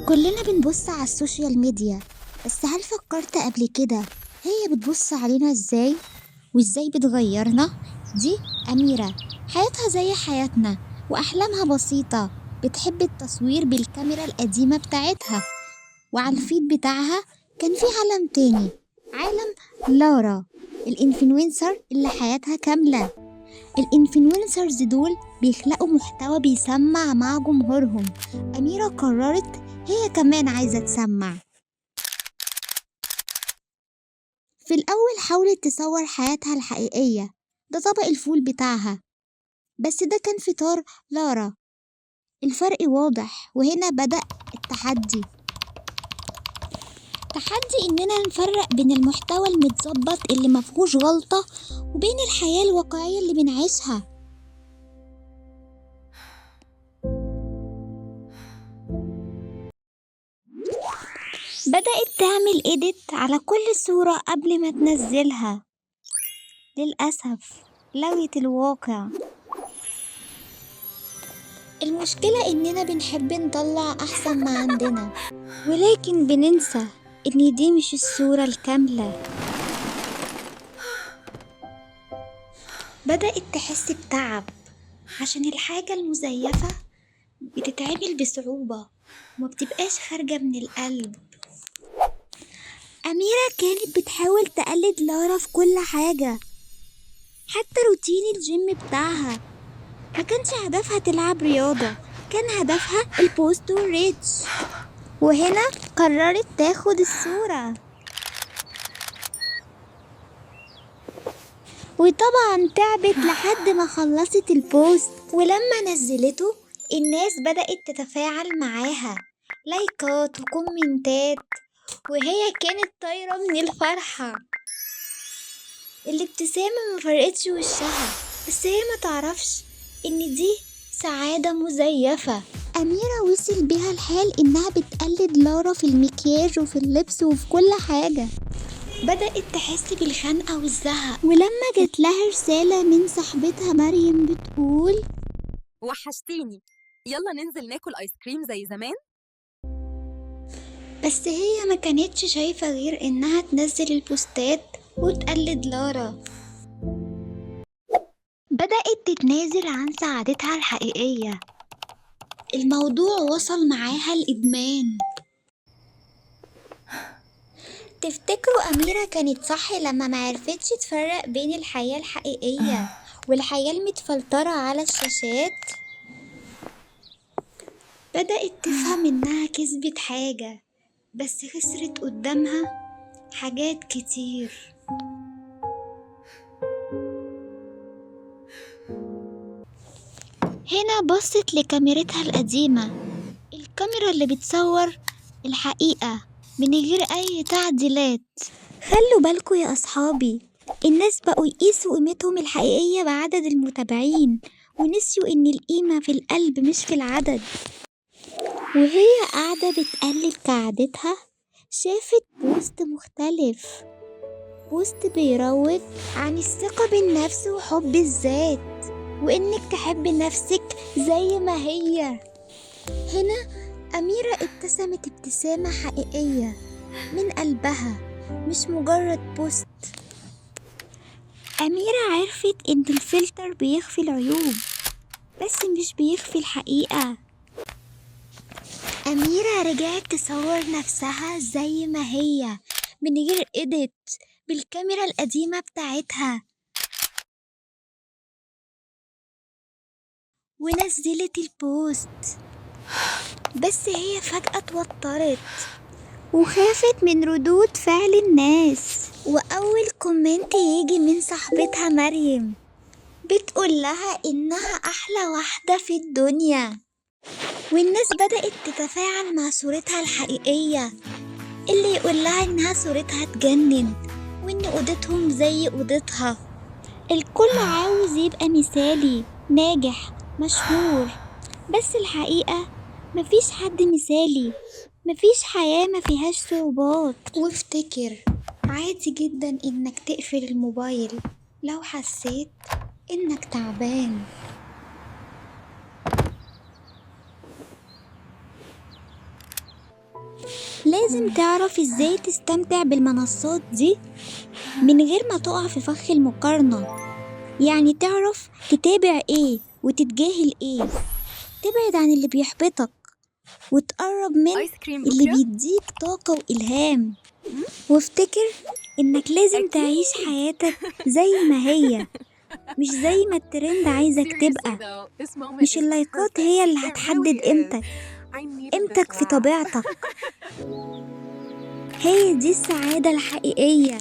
كلنا بنبص على السوشيال ميديا، بس هل فكرت قبل كده هي بتبص علينا ازاي وازاي بتغيرنا؟ دي أميرة، حياتها زي حياتنا وأحلامها بسيطة، بتحب التصوير بالكاميرا القديمة بتاعتها، وعلى الفيد بتاعها كان في عالم تاني، عالم لارا الانفلونسر اللي حياتها كاملة. الانفلونسرز دول بيخلقوا محتوى بيسمع مع جمهورهم. أميرة قررت هي كمان عايزة تسمع. في الأول حاولت تصور حياتها الحقيقية، ده طبق الفول بتاعها، بس ده كان فطار لارا. الفرق واضح، وهنا بدأ التحدي. تحدي إننا نفرق بين المحتوى المتظبط اللي مفهوش غلطة وبين الحياة الواقعية اللي بنعيشها. بدأت تعمل إيديت على كل صورة قبل ما تنزلها. للأسف لغت الواقع. المشكلة إننا بنحب نطلع أحسن ما عندنا، ولكن بننسى إن دي مش الصورة الكاملة. بدأت تحس بتعب عشان الحاجة المزيفة بتتعمل بصعوبة وما بتبقاش خارجة من القلب. أميرة كانت بتحاول تقلد لارا في كل حاجة، حتى روتين الجيم بتاعها. ما كانش هدفها تلعب رياضة، كان هدفها البوست والريتش. وهنا قررت تاخد الصورة، وطبعا تعبت لحد ما خلصت البوست. ولما نزلته الناس بدأت تتفاعل معاها، لايكات وكومنتات، وهي كانت طايرة من الفرحة. الابتسامة ما فرقتش وشها، بس هي ما تعرفش ان دي سعادة مزيفة. أميرة وصل بيها الحال إنها بتقلد لارا في المكياج وفي اللبس وفي كل حاجة. بدأت تحس بالخنقة والزهق، ولما جت لها رسالة من صاحبتها مريم بتقول: وحشتيني، يلا ننزل ناكل آيس كريم زي زمان. بس هي ما كانتش شايفة غير إنها تنزل البوستات وتقلد لارا. بدأت تتنازل عن سعادتها الحقيقية. الموضوع وصل معاها الإدمان. تفتكروا أميرة كانت صح لما معرفتش تفرق بين الحياة الحقيقية والحياة المتفلترة على الشاشات؟ بدأت تفهم إنها كسبت حاجة، بس خسرت قدامها حاجات كتير. هنا بصت لكاميرتها القديمة، الكاميرا اللي بتصور الحقيقة من غير أي تعديلات. خلوا بالكوا يا أصحابي، الناس بقوا يقيسوا قيمتهم الحقيقية بعدد المتابعين، ونسيوا إن القيمة في القلب مش في العدد. وهي قاعدة بتقلب كعادتها، شافت بوست مختلف، بوست بيروج عن الثقة بالنفس وحب الذات، وإنك تحب نفسك زي ما هي. هنا أميرة ابتسمت ابتسامة حقيقية من قلبها، مش مجرد بوست. أميرة عرفت إن الفلتر بيخفي العيوب، بس مش بيخفي الحقيقة. أميرة رجعت تصور نفسها زي ما هي من غير إيديت، بالكاميرا القديمة بتاعتها، ونزلت البوست. بس هي فجأة اتوترت وخافت من ردود فعل الناس، وأول كومنت يجي من صاحبتها مريم بتقول لها إنها أحلى واحدة في الدنيا. والناس بدأت تتفاعل مع صورتها الحقيقية، اللي يقول لها إنها صورتها تجنن وإن أوضتهم زي أوضتها. الكل عاوز يبقى مثالي، ناجح، مشهور، بس الحقيقة مفيش حد مثالي، مفيش حياة مفيهاش صعوبات. وافتكر، عادي جدا إنك تقفل الموبايل لو حسيت إنك تعبان. لازم تعرف ازاي تستمتع بالمنصات دي من غير ما تقع في فخ المقارنة. يعني تعرف تتابع ايه وتتجاهل ايه، تبعد عن اللي بيحبطك وتقرب من آيس كريم اللي بكرة؟ بيديك طاقة وإلهام. وافتكر إنك لازم تعيش أكيد. حياتك زي ما هي، مش زي ما الترند عايزك Seriously تبقى. though, this moment مش is اللايكات perfect. هي اللي It هتحدد really is. قيمتك، I needed this قيمتك في laugh. طبيعتك. هي دي السعادة الحقيقية.